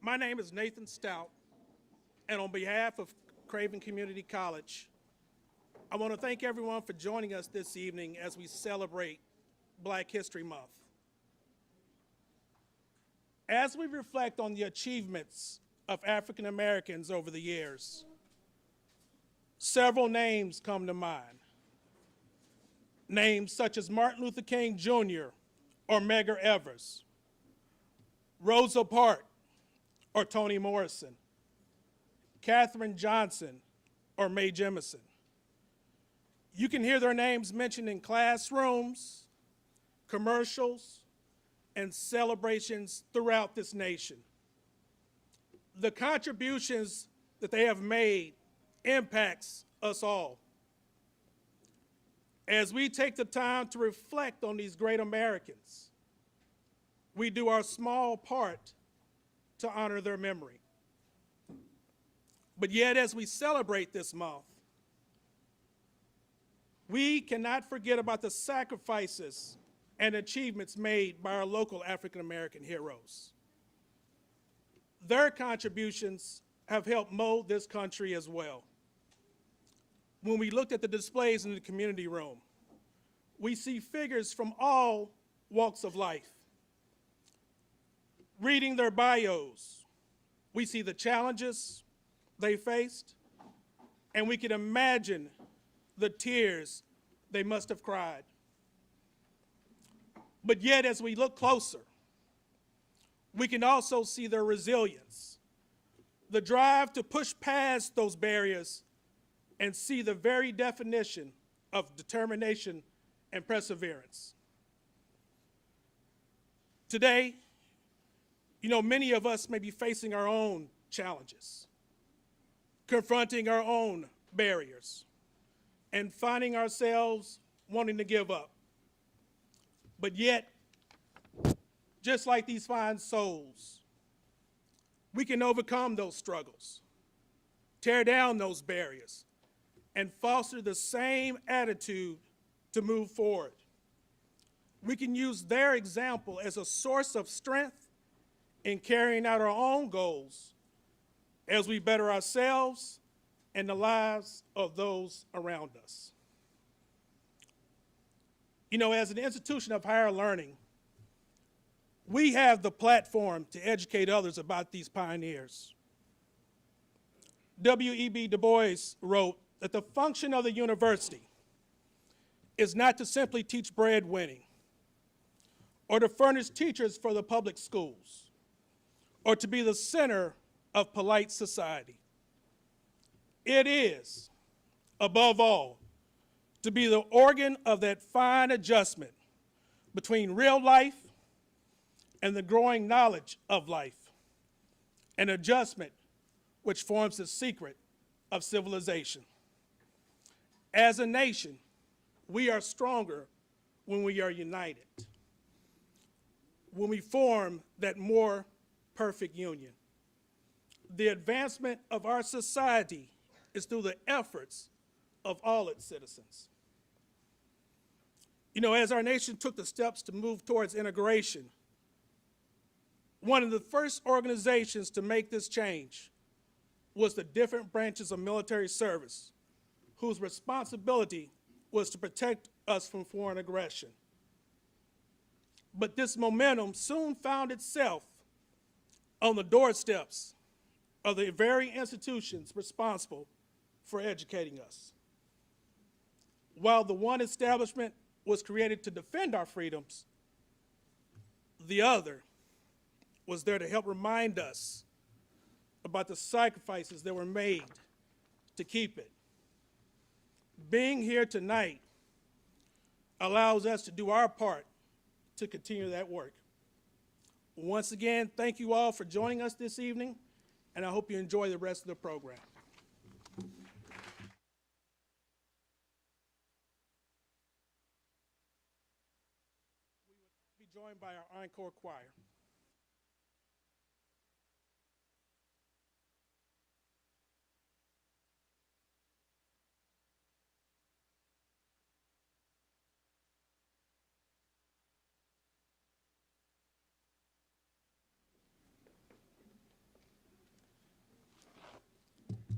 My name is Nathan Stout, and on behalf of Craven Community College, I want to thank everyone for joining us this evening as we celebrate Black History Month. As we reflect on the achievements of African Americans over the years, several names come to mind. Names such as Martin Luther King Jr. or Medgar Evers, Rosa Parks or Toni Morrison, Katherine Johnson or Mae Jemison. You can hear their names mentioned in classrooms, commercials, and celebrations throughout this nation. The contributions that they have made impacts us all. As we take the time to reflect on these great Americans, we do our small part to honor their memory. But yet, as we celebrate this month, we cannot forget about the sacrifices and achievements made by our local African American heroes. Their contributions have helped mold this country as well. When we looked at the displays in the community room, we see figures from all walks of life. Reading their bios, we see the challenges they faced, and we can imagine the tears they must have cried. But yet, as we look closer, we can also see their resilience, the drive to push past those barriers and see the very definition of determination and perseverance. Today, many of us may be facing our own challenges, confronting our own barriers, and finding ourselves wanting to give up. But yet, just like these fine souls, we can overcome those struggles, tear down those barriers, and foster the same attitude to move forward. We can use their example as a source of strength in carrying out our own goals as we better ourselves and the lives of those around us. As an institution of higher learning, we have the platform to educate others about these pioneers. W.E.B. Du Bois wrote that the function of the university is not to simply teach breadwinning or to furnish teachers for the public schools or to be the center of polite society. It is, above all, to be the organ of that fine adjustment between real life and the growing knowledge of life, an adjustment which forms the secret of civilization. As a nation, we are stronger when we are united, when we form that more perfect union. The advancement of our society is through the efforts of all its citizens. As our nation took the steps to move towards integration, one of the first organizations to make this change was the different branches of military service, whose responsibility was to protect us from foreign aggression. But this momentum soon found itself on the doorsteps of the very institutions responsible for educating us. While the one establishment was created to defend our freedoms, the other was there to help remind us about the sacrifices that were made to keep it. Being here tonight allows us to do our part to continue that work. Once again, thank you all for joining us this evening, and I hope you enjoy the rest of the program. We will be joined by our Encore choir.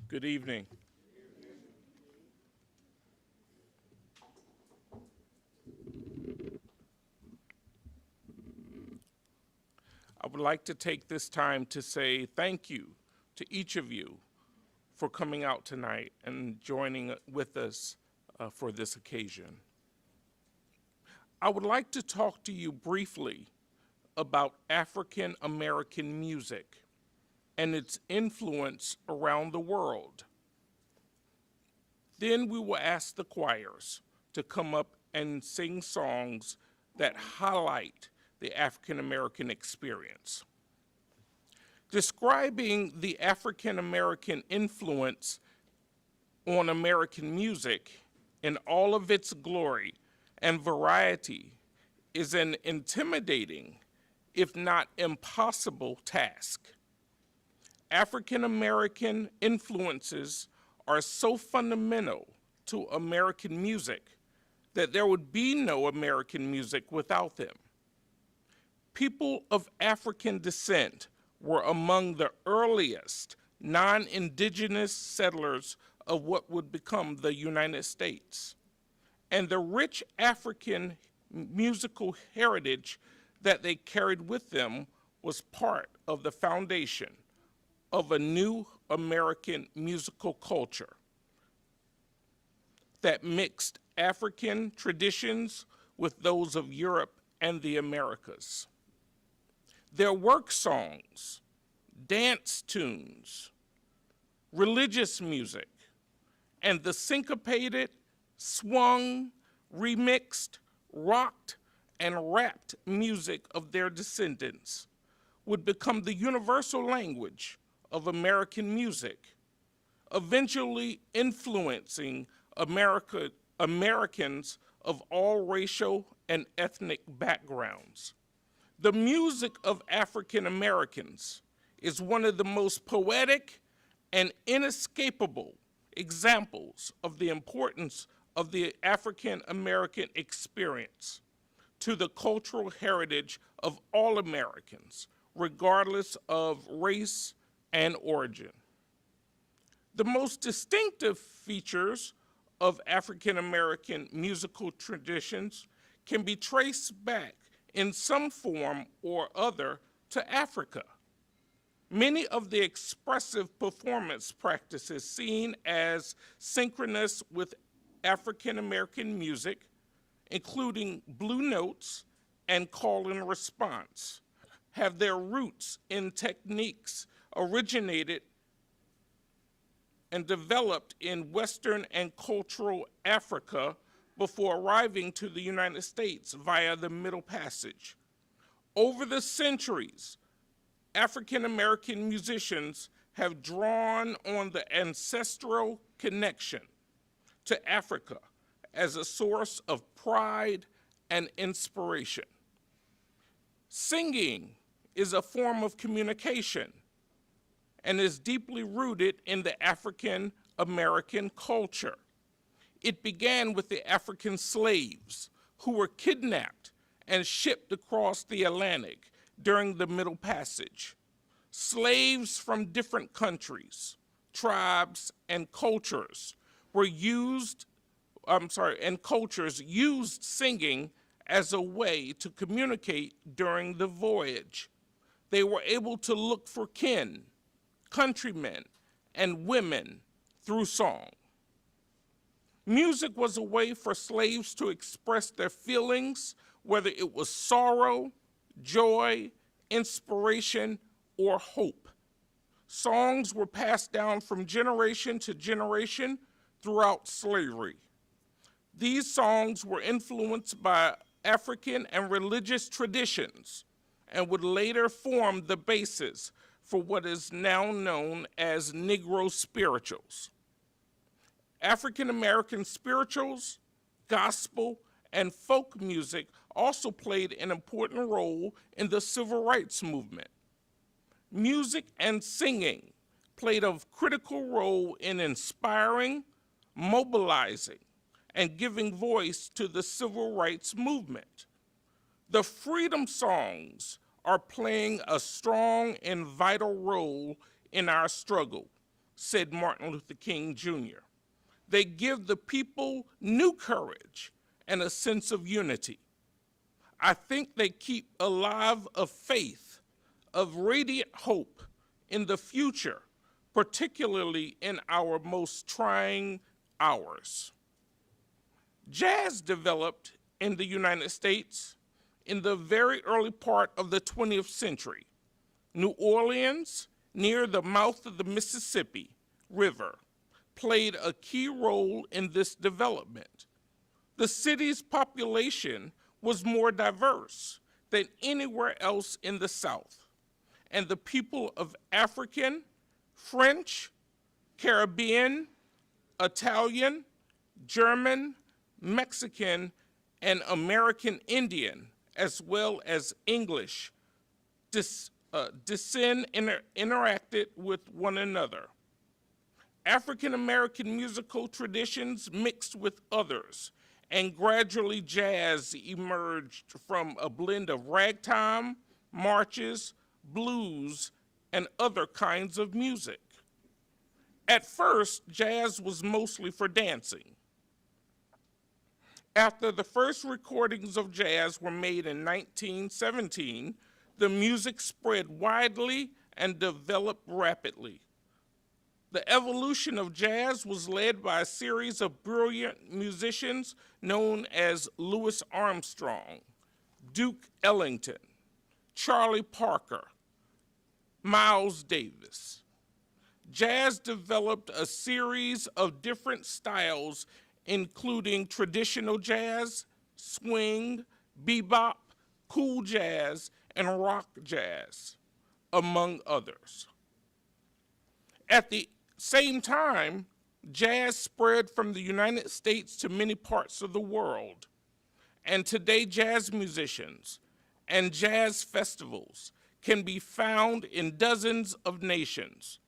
Good evening. I would like to take this time to say thank you to each of you for coming out tonight and joining with us for this occasion. I would like to talk to you briefly about African American music and its influence around the world. Then we will ask the choirs to come up and sing songs that highlight the African American experience. Describing the African American influence on American music in all of its glory and variety is an intimidating, if not impossible, task. African American influences are so fundamental to American music that there would be no American music without them. People of African descent were among the earliest non-indigenous settlers of what would become the United States. And the rich African musical heritage that they carried with them was part of the foundation of a new American musical culture that mixed African traditions with those of Europe and the Americas. Their work songs, dance tunes, religious music, and the syncopated, swung, remixed, rocked, and rapped music of their descendants would become the universal language of American music, eventually influencing Americans of all racial and ethnic backgrounds. The music of African Americans is one of the most poetic and inescapable examples of the importance of the African American experience to the cultural heritage of all Americans, regardless of race and origin. The most distinctive features of African American musical traditions can be traced back in some form or other to Africa. Many of the expressive performance practices seen as synchronous with African American music, including blue notes and call and response, have their roots in techniques originated and developed in Western and cultural Africa before arriving to the United States via the Middle Passage. Over the centuries, African American musicians have drawn on the ancestral connection to Africa as a source of pride and inspiration. Singing is a form of communication and is deeply rooted in the African American culture. It began with the African slaves who were kidnapped and shipped across the Atlantic during the Middle Passage. Slaves from different countries, tribes, and cultures used singing as a way to communicate during the voyage. They were able to look for kin, countrymen, and women through song. Music was a way for slaves to express their feelings, whether it was sorrow, joy, inspiration, or hope. Songs were passed down from generation to generation throughout slavery. These songs were influenced by African and religious traditions and would later form the basis for what is now known as Negro spirituals. African American spirituals, gospel, and folk music also played an important role in the civil rights movement. Music and singing played a critical role in inspiring, mobilizing, and giving voice to the civil rights movement. The freedom songs are playing a strong and vital role in our struggle, said Martin Luther King Jr. They give the people new courage and a sense of unity. I think they keep alive a faith of radiant hope in the future, particularly in our most trying hours. Jazz developed in the United States in the very early part of the 20th century. New Orleans, near the mouth of the Mississippi River, played a key role in this development. The city's population was more diverse than anywhere else in the South, and the people of African, French, Caribbean, Italian, German, Mexican, and American Indian, as well as English, interacted with one another. African American musical traditions mixed with others, and gradually jazz emerged from a blend of ragtime, marches, blues, and other kinds of music. At first, jazz was mostly for dancing. After the first recordings of jazz were made in 1917, the music spread widely and developed rapidly. The evolution of jazz was led by a series of brilliant musicians known as Louis Armstrong, Duke Ellington, Charlie Parker, Miles Davis. Jazz developed a series of different styles, including traditional jazz, swing, bebop, cool jazz, and rock jazz, among others. At the same time, jazz spread from the United States to many parts of the world, and today jazz musicians and jazz festivals can be found in dozens of nations.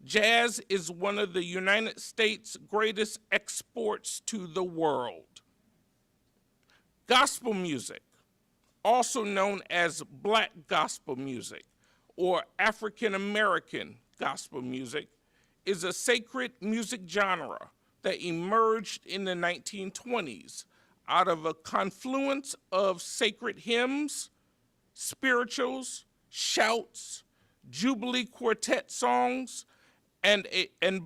Jazz is one of the United States' greatest exports to the world. Gospel music, also known as Black gospel music or African American gospel music, is a sacred music genre that emerged in the 1920s out of a confluence of sacred hymns, spirituals, shouts, Jubilee quartet songs, and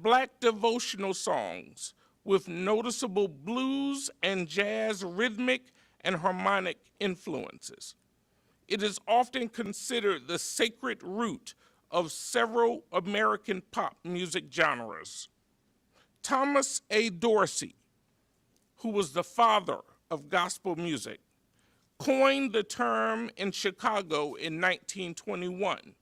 Black devotional songs with noticeable blues and jazz rhythmic and harmonic influences. It is often considered the sacred root of several American pop music genres. Thomas A. Dorsey, who was the father of gospel music, coined the term in Chicago in 1921.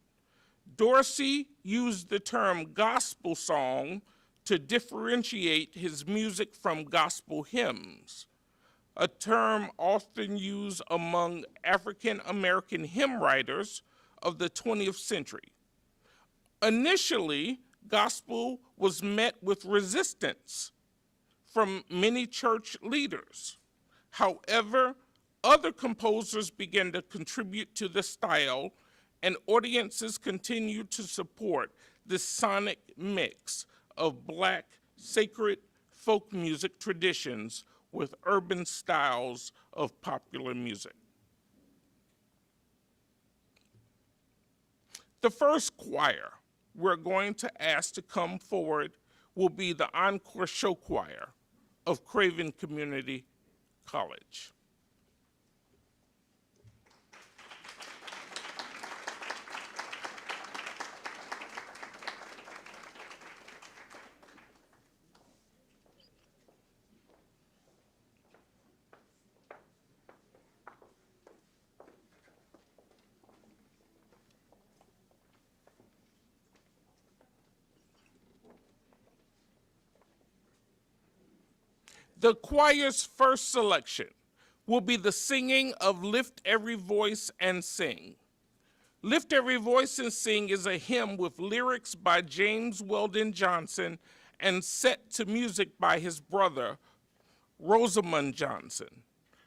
Dorsey used the term gospel song to differentiate his music from gospel hymns, a term often used among African American hymn writers of the 20th century. Initially, gospel was met with resistance from many church leaders. However, other composers began to contribute to the style, and audiences continued to support this sonic mix of Black sacred folk music traditions with urban styles of popular music. The first choir we're going to ask to come forward will be the Encore Show Choir of Craven Community College. The choir's first selection will be the singing of Lift Every Voice and Sing. Lift Every Voice and Sing is a hymn with lyrics by James Weldon Johnson and set to music by his brother, Rosamond Johnson.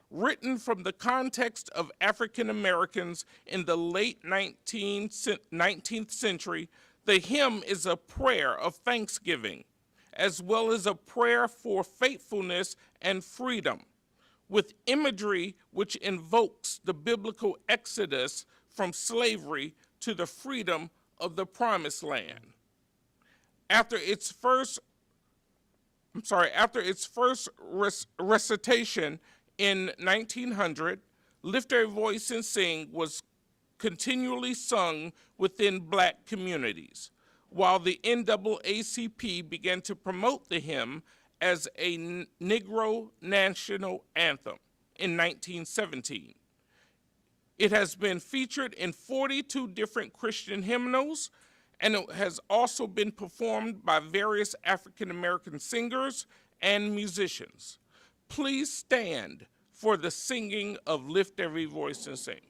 Written from the context of African Americans in the late 19th century, The hymn is a prayer of thanksgiving, as well as a prayer for faithfulness and freedom, with imagery which invokes the biblical exodus from slavery to the freedom of the promised land. After its first recitation in 1900, Lift Every Voice and Sing was continually sung within black communities, while the NAACP began to promote the hymn as a Negro national anthem in 1917. It has been featured in 42 different Christian hymnals, and it has also been performed by various African American singers and musicians. Please stand for the singing of Lift Every Voice and Sing.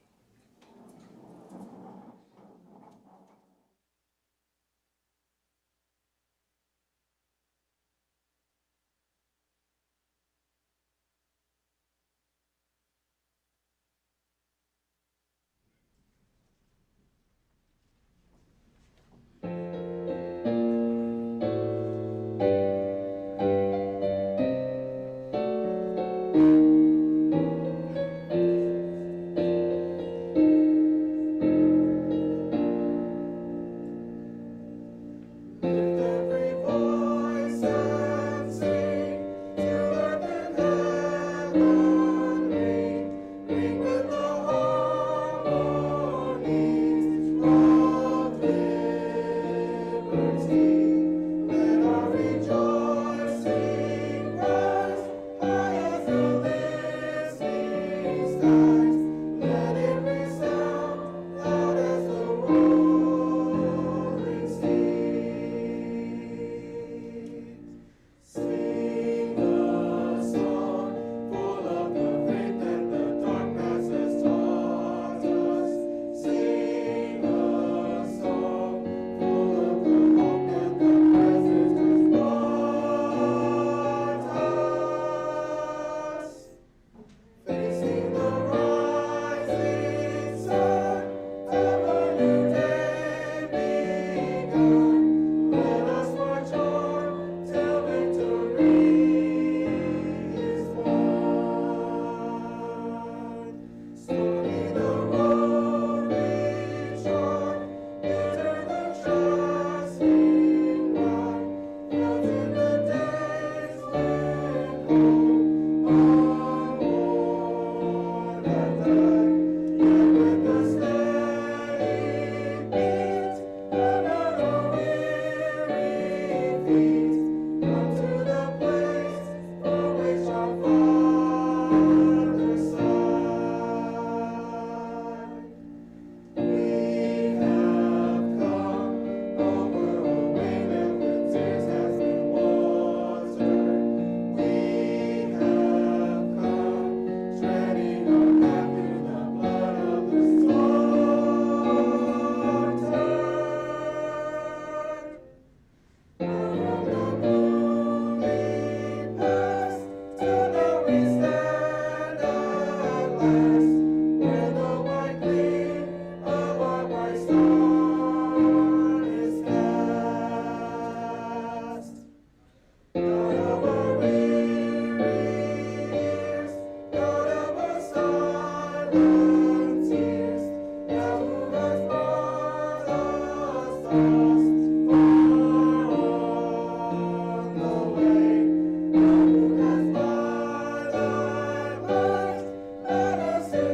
Let us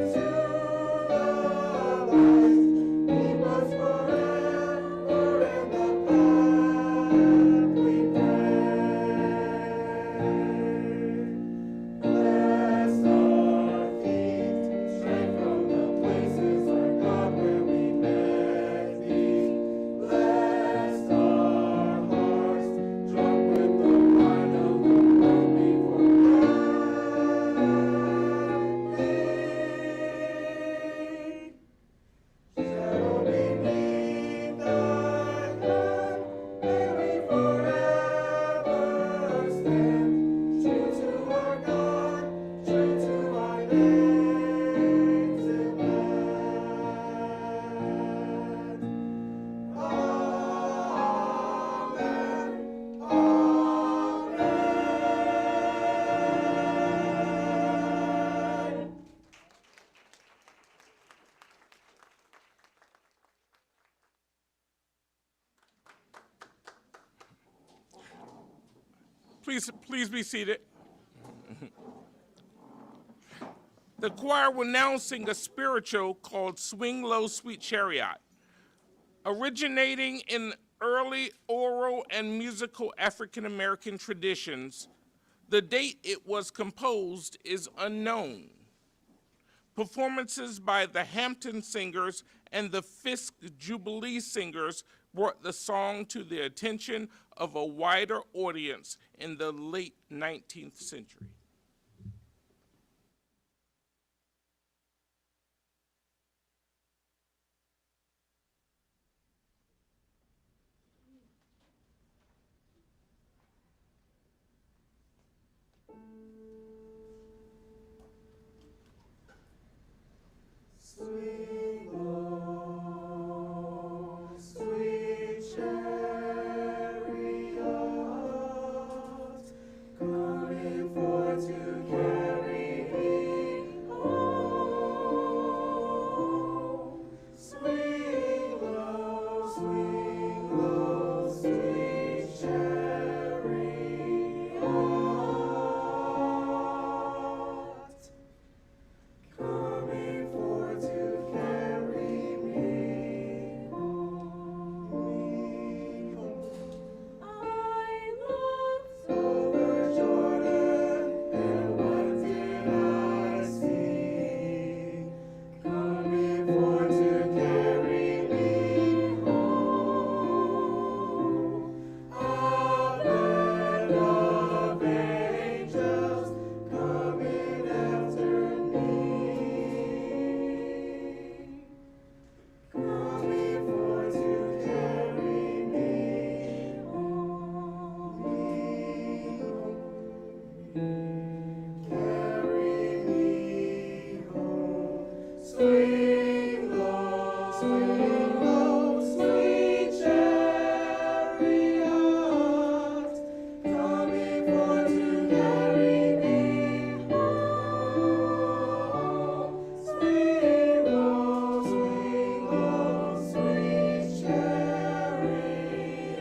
Please be seated. The choir will now sing a spiritual called Swing Low, Sweet Chariot. Originating in early oral and musical African American traditions, the date it was composed is unknown. Performances by the Hampton Singers and the Fisk Jubilee Singers brought the song to the attention of a wider audience in the late 19th century. Swing low, sweet chariot, coming forth to carry me home. Swing low, sweet chariot, coming forth to carry me home. I looked over Jordan, and what did I see? Coming forth to carry me home. A band of angels coming after me. Coming forth to carry me home. Carry me home. Swing low, sweet chariot, coming forth to carry me home. Swing low, sweet chariot,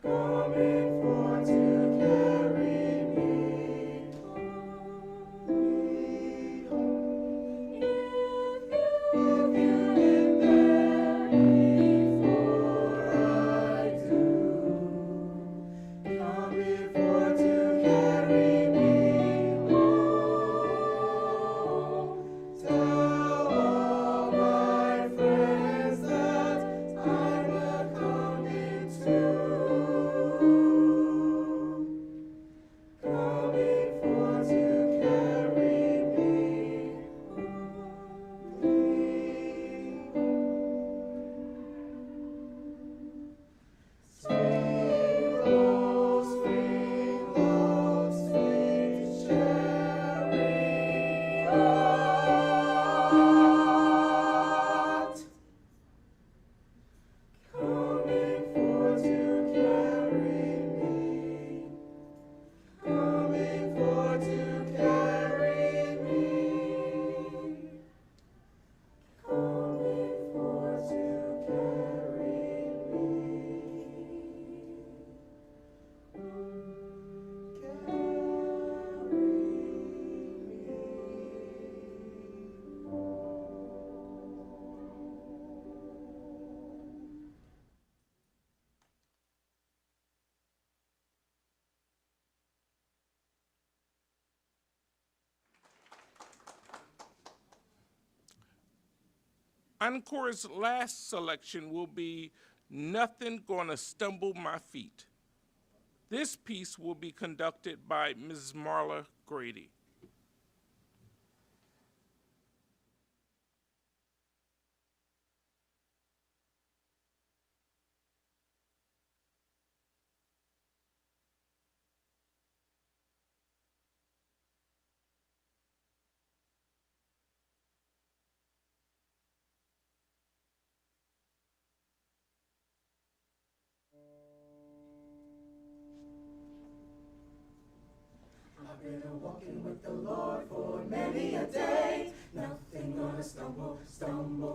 coming forth to carry me home. If you get there before I do, coming forth to carry me home. Tell all my friends that I'm a-coming too. Coming forth to carry me Swing low, sweet chariot, coming forth to carry me. Coming forth to carry me. Coming forth to carry me. Encore's last selection will be Nothing Gonna Stumble My Feet. This piece will be conducted by Ms. Marla Grady. I've been walking with the Lord for many a day. Nothing gonna stumble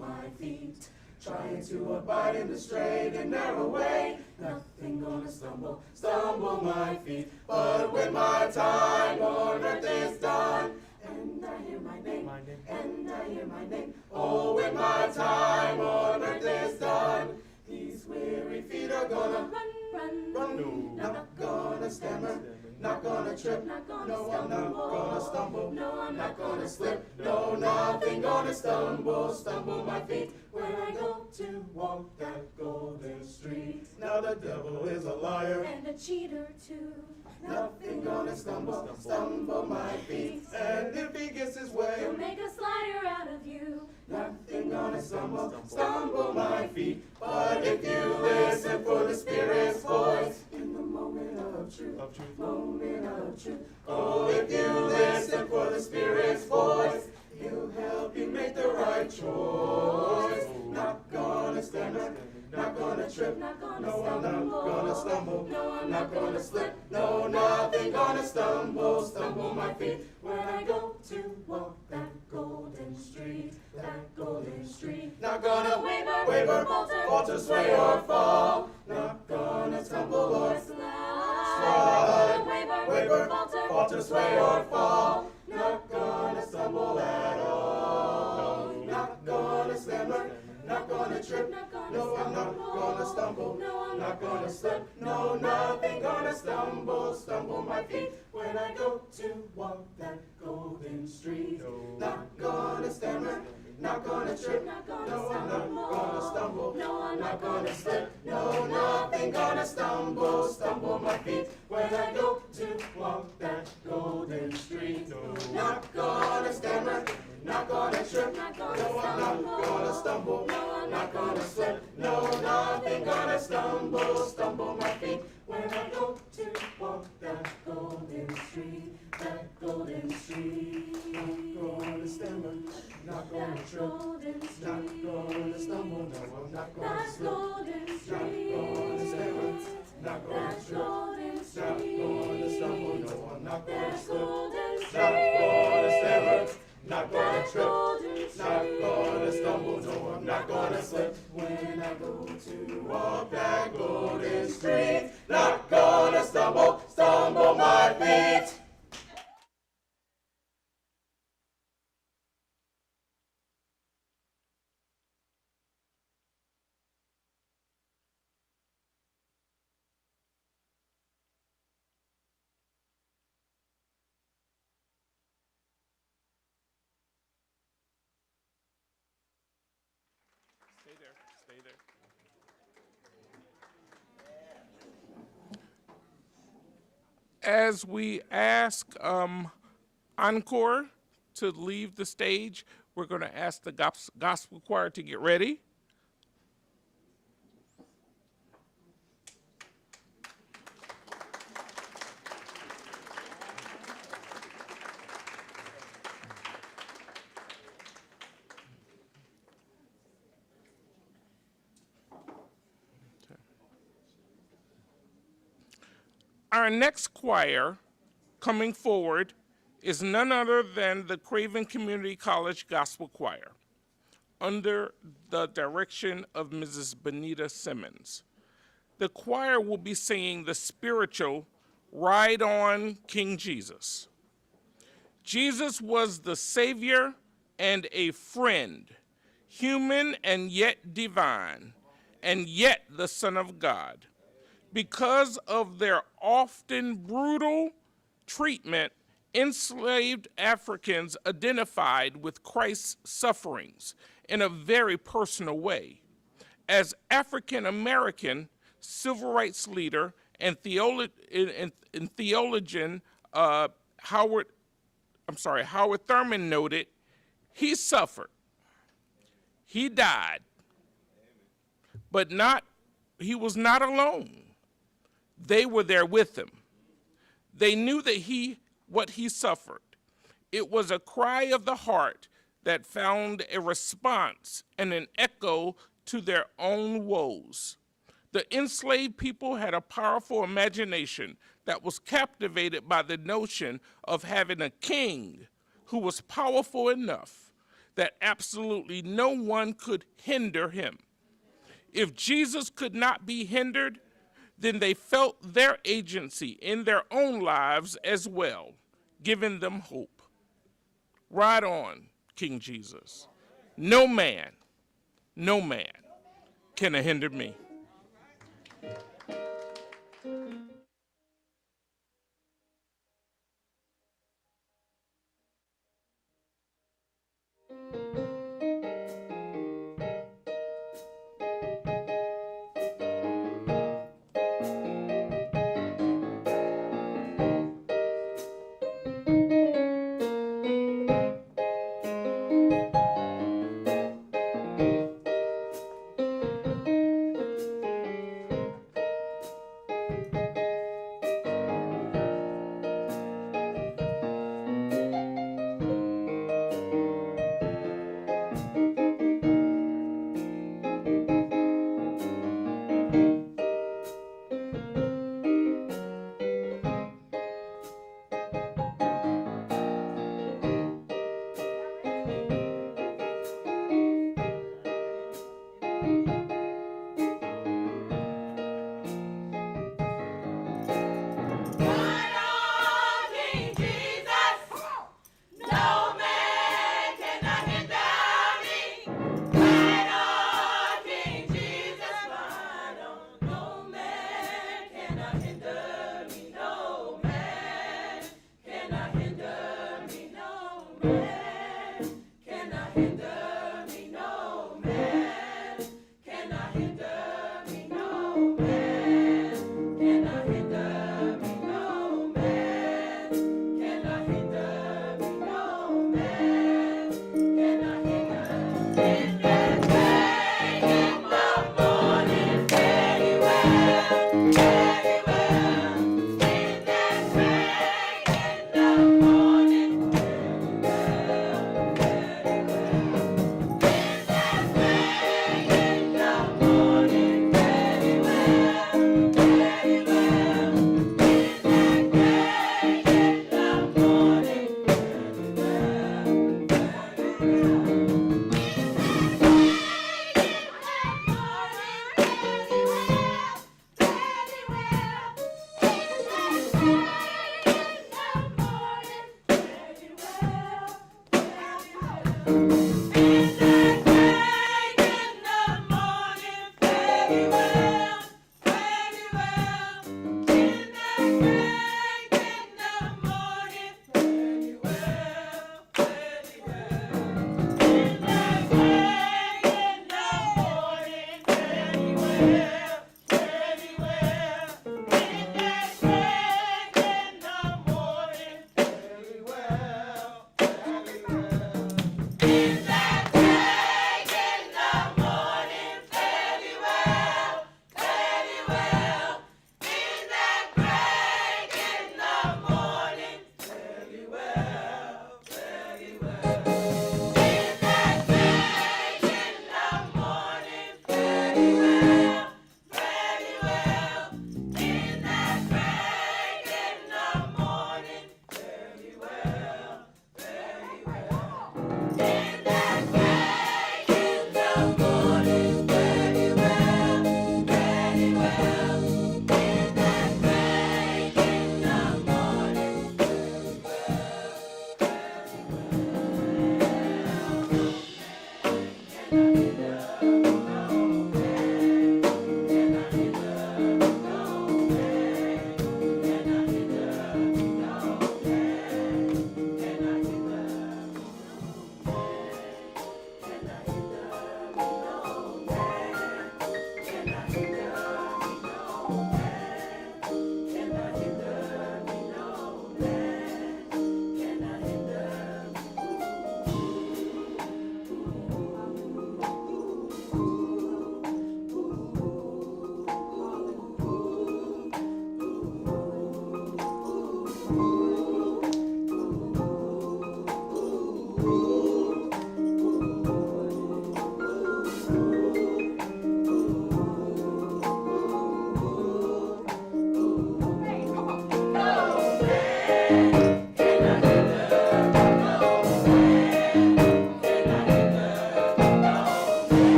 my feet. trying to abide in the straight and narrow way. Nothing gonna stumble my feet. But when my time on earth is done, and I hear my name, and I hear my name. Oh, when my time on earth is done, these weary feet are gonna run. No, not gonna stammer, not gonna trip. No, I'm not gonna stumble. No, I'm not gonna slip. No, nothing gonna stumble my feet when I go to walk that golden street. Now the devil is a liar and a cheater too. Nothing gonna stumble my feet. And if he gets his way, he'll make a slider out of you. Nothing gonna stumble my feet. But if you listen for the Spirit's voice in the moment of truth, moment of truth. Oh, if you listen for the Spirit's voice, he'll help you make the right choice. Not gonna stammer, not gonna trip. Not gonna No, I'm not gonna stumble. No, I'm Not gonna slip. No, nothing gonna stumble my feet when I go to walk that golden street, that golden street. Not gonna waver, falter, sway or fall. Not gonna tumble or slide, waver, falter, sway or fall. Not gonna stumble at all. Not gonna stammer, not gonna trip. No, I'm not gonna stumble. Not gonna slip. No, nothing gonna stumble my feet when I go to walk that golden street. Not gonna stammer, not gonna trip. No, I'm not gonna stumble. Not gonna slip. No, nothing gonna stumble my feet when I go to walk that golden street. Not gonna stammer, not gonna trip. No, I'm not gonna stumble. Not gonna slip. No, nothing gonna stumble my feet when I go to walk that golden street, that golden street. Not gonna stammer, not gonna trip, not gonna stumble. No, I'm not gonna slip. Not gonna stammer, not gonna trip, not gonna stumble. No, I'm not gonna slip. Not gonna stammer, not gonna trip, not gonna stumble. No, I'm not gonna slip when I go to walk that golden street. Not gonna stumble my feet. Stay there, stay there. As we ask Encore to leave the stage, we're going to ask the gospel choir to get ready. Our next choir coming forward is none other than the Craven Community College Gospel Choir, under the direction of Mrs. Benita Simmons. The choir will be singing the spiritual Ride On, King Jesus. Jesus was the Savior and a friend, human and yet divine, and yet the Son of God. Because of their often brutal treatment, enslaved Africans identified with Christ's sufferings in a very personal way. As African American civil rights leader and theologian Howard Thurman noted, he suffered, he died, but he was not alone. They were there with him. They knew that what he suffered. It was a cry of the heart that found a response and an echo to their own woes. The enslaved people had a powerful imagination that was captivated by the notion of having a king who was powerful enough that absolutely no one could hinder him. If Jesus could not be hindered, then they felt their agency in their own lives as well, giving them hope. Ride on, King Jesus. No man can hinder me.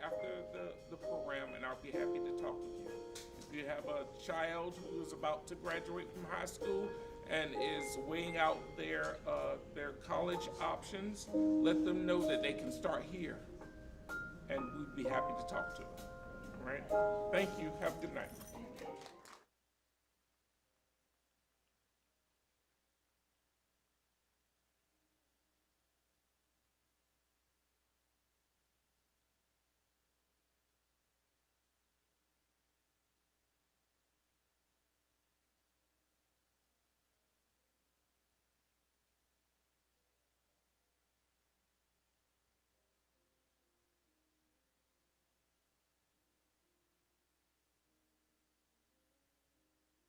after the program, and I'll be happy to talk with you. If you have a child who is about to graduate from high school and is weighing out their college options, let them know that they can start here, and we'd be happy to talk to them. All right? Thank you. Have a good night.